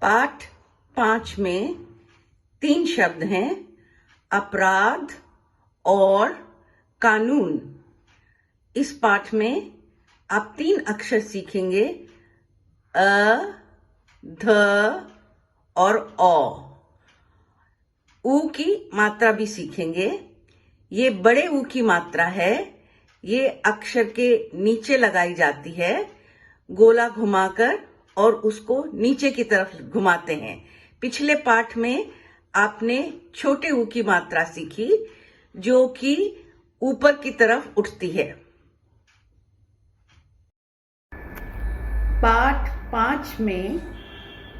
पाठ 5 में 3 शब्द हैं, अपराध और कानून। इस पाठ में आप 3 अक्षर सीखेंगे, अ, ध और औ। ऊ की मात्रा भी सीखेंगे। ये बड़े ऊ की मात्रा है, ये अक्षर के नीचे लगाई जाती है, गोला घुमाकर, और उसको नीचे की तरफ घुमाते हैं। पिछले पाठ में आपने छोटे ऊ की मात्रा सीखी, जो कि ऊपर की तरफ उठती है। पाठ 5 में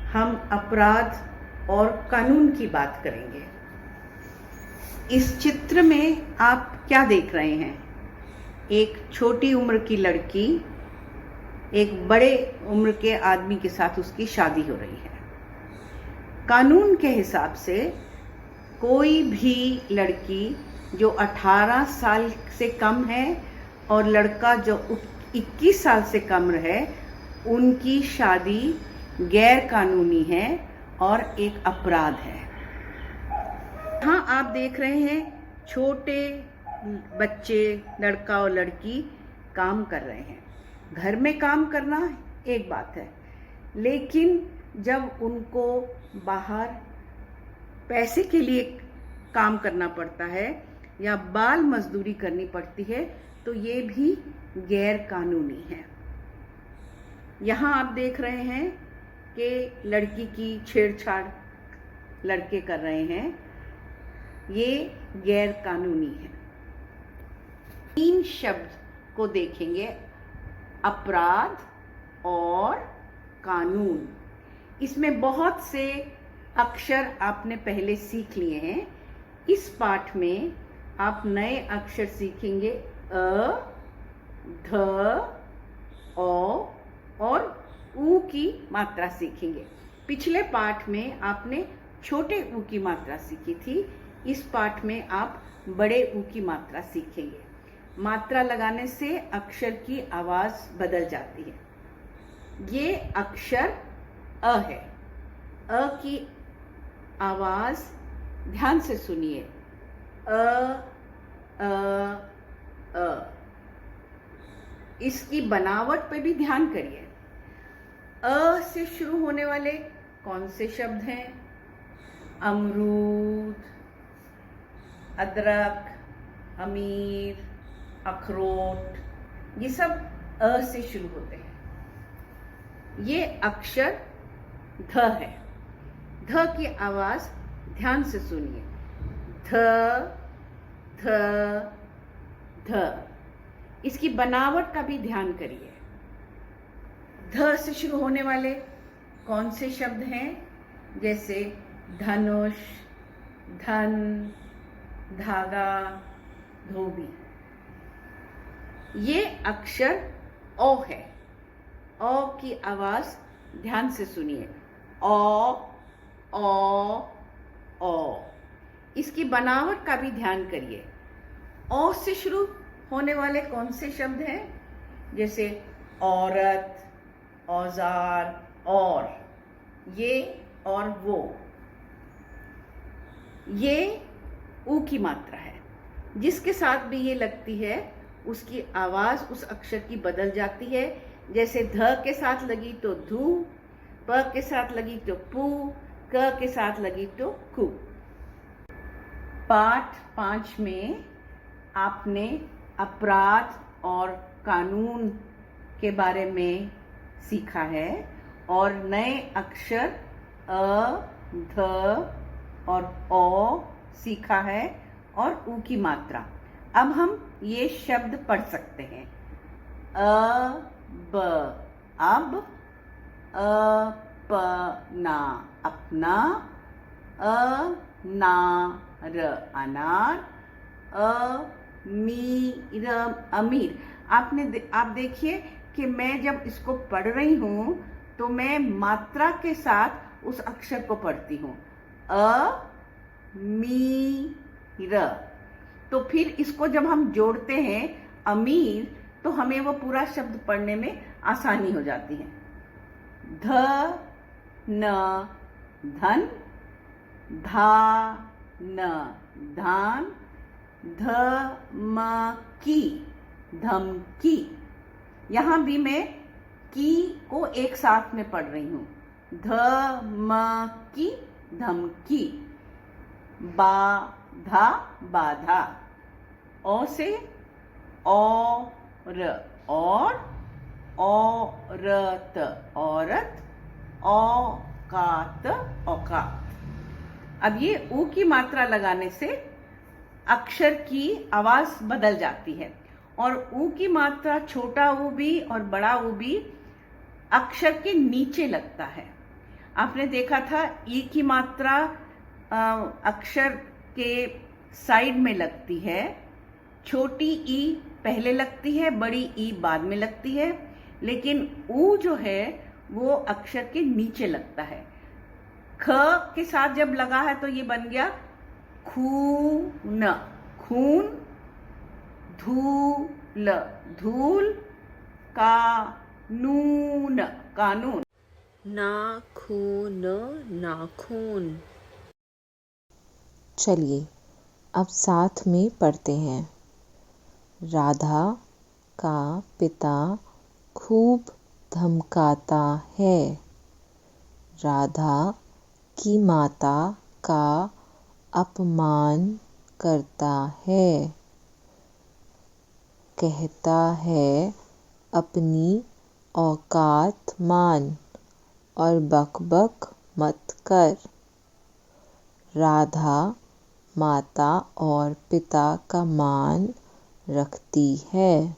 हम अपराध और कानून की बात करेंगे। इस चित्र में आप क्या देख रहे हैं? एक छोटी उम्र की लड़की एक बड़े उम्र के आदमी के साथ उसकी शादी हो रही है। कानून के हिसाब से कोई भी लड़की जो 18 साल से कम है और लड़का जो 21 साल से कम है, उनकी शादी गैर कानूनी है और एक अपराध है। हाँ, आप देख रहे हैं छोटे बच्चे, लड़का और लड़की काम कर रहे हैं। घर में काम करना एक बात है, लेकिन जब उनको बाहर पैसे के लिए काम करना पड़ता है या बाल मजदूरी करनी पड़ती है, तो ये भी गैर कानूनी है। यहाँ आप देख रहे हैं कि लड़की की छेड़छाड़ लड़के कर रहे हैं, ये गैर कानूनी है। 3 शब्द को देखेंगे, अपराध और कानून। इसमें बहुत से अक्षर आपने पहले सीख लिए हैं। इस पाठ में आप नए अक्षर सीखेंगे, अ, ध, औ और ऊ की मात्रा सीखेंगे। पिछले पाठ में आपने छोटे ऊ की मात्रा सीखी थी। इस पाठ में आप बड़े ऊ की मात्रा सीखेंगे। मात्रा लगाने से अक्षर की आवाज बदल जाती है। ये अक्षर अ है। अ की आवाज ध्यान से सुनिए, अ अ अ। इसकी बनावट पे भी ध्यान करिए। अ से शुरू होने वाले कौन से शब्द हैं? अमरूद, अदरक, अमीर, अखरोट, ये सब अ से शुरू होते हैं। ये अक्षर ध है। ध की आवाज ध्यान से सुनिए, ध ध ध। इसकी बनावट का भी ध्यान करिए। ध से शुरू होने वाले कौन से शब्द हैं? जैसे धनुष, धन, धागा, धोबी। ये अक्षर ओ है। ओ की आवाज ध्यान से सुनिए, ओ ओ ओ। इसकी बनावट का भी ध्यान करिए। ओ से शुरू होने वाले कौन से शब्द हैं? जैसे औरत, औजार, और, ये और वो। ये ऊ की मात्रा है। जिसके साथ भी ये लगती है, उसकी आवाज उस अक्षर की बदल जाती है। जैसे ध के साथ लगी तो धू, प के साथ लगी तो पू, क के साथ लगी तो कु। पाठ 5 में आपने अपराध और कानून के बारे में सीखा है और नए अक्षर अ, ध और ओ सीखा है और ऊ की मात्रा। अब हम ये शब्द पढ़ सकते हैं। अ, ब, अब, अपना, अपना, अनार, अनार, अमीर, अमीर। आप देखिए कि मैं जब इसको पढ़ रही हूं तो मैं मात्रा के साथ उस अक्षर को पढ़ती हूं, अमीर। तो फिर इसको जब हम जोड़ते हैं अमीर, तो हमें वो पूरा शब्द पढ़ने में आसानी हो जाती है। ध न धन, धा न धान, धमकी धमकी। यहाँ भी मैं की को एक साथ में पढ़ रही हूँ। धमकी धमकी। बाधा बाधा। औ से और, औरत औरत, औकात औकात। अब ये ऊ की मात्रा लगाने से अक्षर की आवाज बदल जाती है और ऊ की मात्रा छोटा ऊ भी और बड़ा ऊ भी अक्षर के नीचे लगता है। आपने देखा था ई की मात्रा अक्षर के साइड में लगती है, छोटी ई पहले लगती है, बड़ी ई बाद में लगती है, लेकिन ऊ जो है वो अक्षर के नीचे लगता है। ख के साथ जब लगा है तो ये बन गया खून खून, धूल धूल, कानून कानून। नाखून नाखून। चलिए अब साथ में पढ़ते हैं। राधा का पिता खूब धमकाता है। राधा की माता का अपमान करता है। कहता है अपनी औकात मान और बकबक मत कर। राधा माता और पिता का मान रखती है,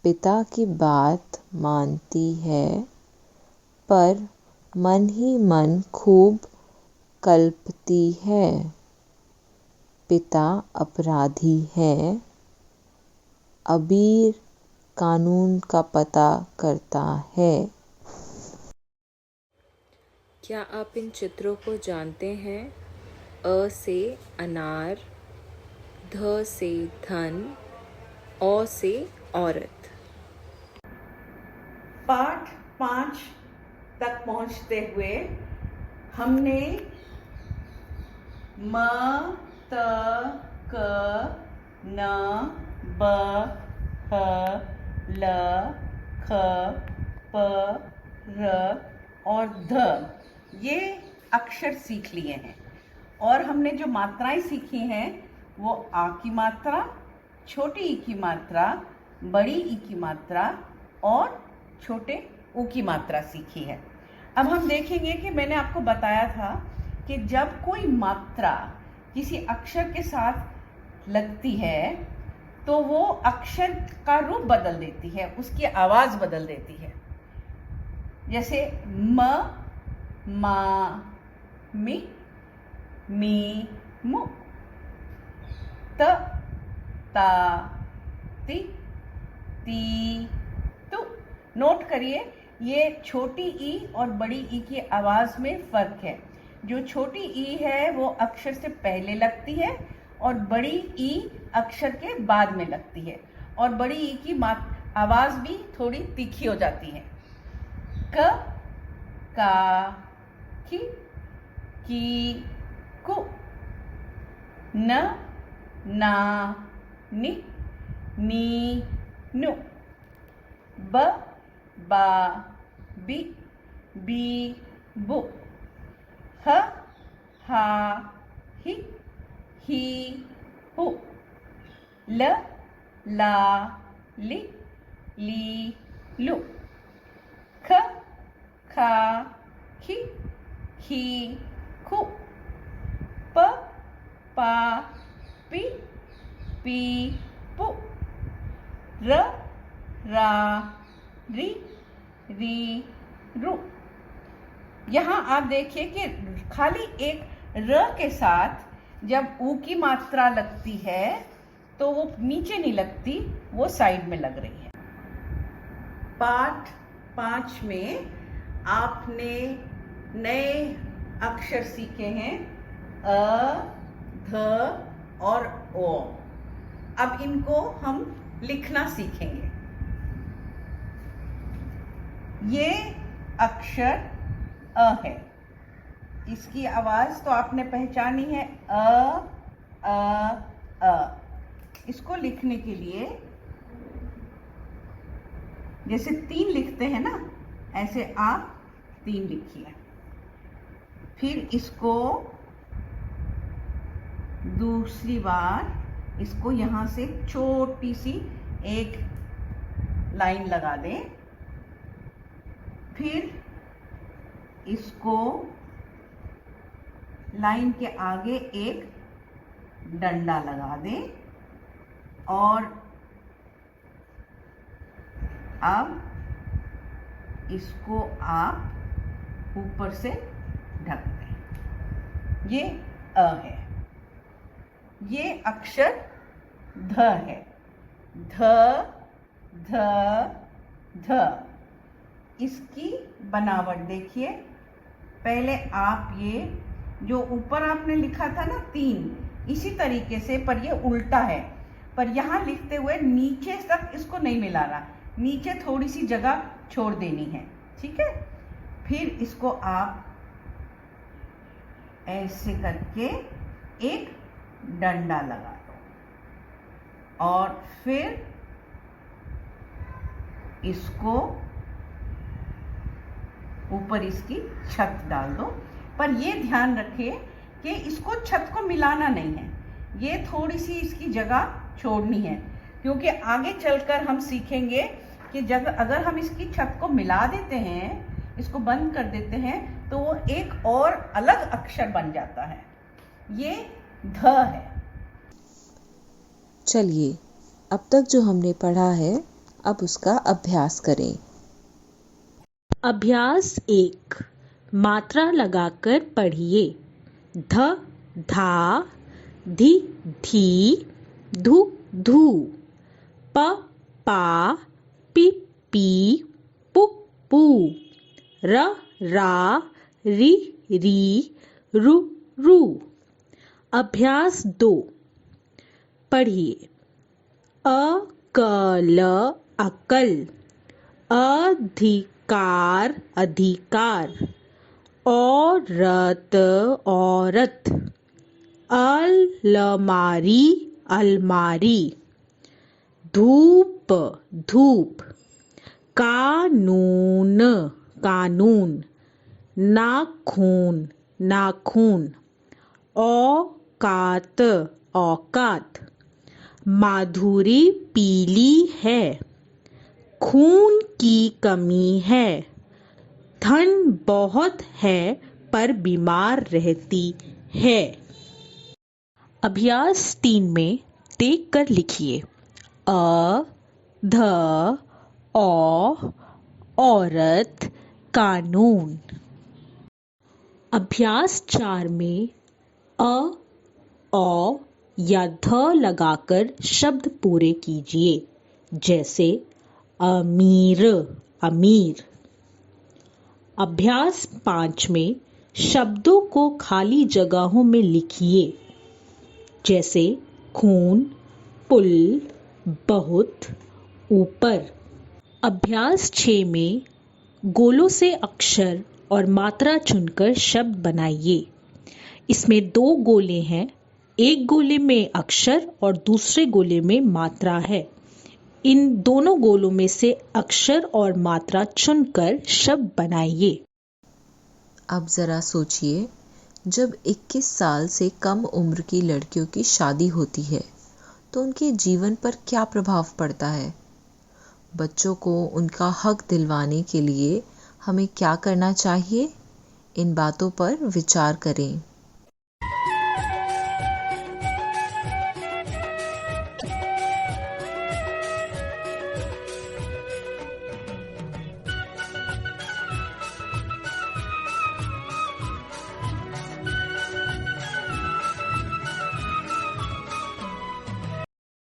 पिता की बात मानती है, पर मन ही मन खूब कल्पती है। पिता अपराधी है, अबीर कानून का पता करता है। क्या आप इन चित्रों को जानते हैं? अ से अनार, ध से धन, औ से औरत। पाठ 5 तक पहुंचते हुए हमने म, त, क, न, ब, ह, ल, ख, प, र और ध ये अक्षर सीख लिए हैं और हमने जो मात्राएं सीखी हैं वो आ की मात्रा, छोटी ई की मात्रा, बड़ी ई की मात्रा और छोटे ऊ की मात्रा सीखी है। अब हम देखेंगे कि मैंने आपको बताया था कि जब कोई मात्रा किसी अक्षर के साथ लगती है तो वो अक्षर का रूप बदल देती है, उसकी आवाज बदल देती है। जैसे म, मा, मी, मी, मु, त, ता, ती, ती, तु। नोट करिए ये छोटी ई और बड़ी ई की आवाज में फर्क है। जो छोटी ई है वो अक्षर से पहले लगती है और बड़ी ई अक्षर के बाद में लगती है और बड़ी ई की आवाज भी थोड़ी तीखी हो जाती है। क, का, की, कु, न, ना, नि, नी, नु, ब, बा, बी, बी, बु, ह, हा, ही, हु, ल, ला, ली, लू, ख, खा, खी, खू, प, पा, पी, पू, र, रा, री, रू। यहाँ आप देखिए कि खाली एक र के साथ जब ऊ की मात्रा लगती है तो वो नीचे नहीं लगती, वो साइड में लग रही है। पाठ 5 में आपने नए अक्षर सीखे हैं अ, ध और ओ। अब इनको हम लिखना सीखेंगे। ये अक्षर अ है। इसकी आवाज तो आपने पहचानी है, अ अ। इसको लिखने के लिए जैसे 3 लिखते हैं ना, ऐसे आप 3 लिखिए। फिर इसको दूसरी बार इसको यहां से छोटी सी एक लाइन लगा दें। फिर इसको लाइन के आगे एक डंडा लगा दें और अब इसको आप ऊपर से ढक दें। ये अ है। ये अक्षर ध है। ध ध ध। इसकी बनावट देखिए। पहले आप ये जो ऊपर आपने लिखा था ना 3, इसी तरीके से, पर ये उल्टा है। पर यहाँ लिखते हुए नीचे तक इसको नहीं मिलाना, नीचे थोड़ी सी जगह छोड़ देनी है, ठीक है। फिर इसको आप ऐसे करके एक डंडा लगा दो और फिर इसको ऊपर इसकी छत डाल दो। पर ये ध्यान रखिए कि इसको छत को मिलाना नहीं है, ये थोड़ी सी इसकी जगह छोड़नी है, क्योंकि आगे चलकर हम सीखेंगे कि जब अगर हम इसकी छत को मिला देते हैं, इसको बंद कर देते हैं, तो वो एक और अलग अक्षर बन जाता है। ये ध है। चलिए, अब तक जो हमने पढ़ा है, अब उसका अभ्यास करें। अभ्यास 1, मात्रा लगाकर पढ़िए। ध धा, धी धी, धू धू, प पा, पी पी, पु पू, र रा, री री, रु रू। अभ्यास 2, पढ़िए। अकल अकल, अधिकार अधिकार, औरत औरत, अलमारी अलमारी, धूप धूप, कानून कानून, नाखून नाखून, औकात औकात, माधुरी पीली है, खून की कमी है, धन बहुत है पर बीमार रहती है। अभ्यास 3 में देख कर लिखिए। अ ध औ, औरत, कानून। अभ्यास 4 में अ औ या ध लगाकर शब्द पूरे कीजिए, जैसे अमीर अमीर। अभ्यास 5 में शब्दों को खाली जगहों में लिखिए, जैसे खून, पुल, बहुत, ऊपर। अभ्यास 6 में गोलों से अक्षर और मात्रा चुनकर शब्द बनाइए। इसमें 2 गोले हैं, एक गोले में अक्षर और दूसरे गोले में मात्रा है। इन दोनों गोलों में से अक्षर और मात्रा चुनकर शब्द बनाइए। अब ज़रा सोचिए, जब 21 साल से कम उम्र की लड़कियों की शादी होती है, तो उनके जीवन पर क्या प्रभाव पड़ता है? बच्चों को उनका हक दिलवाने के लिए हमें क्या करना चाहिए? इन बातों पर विचार करें।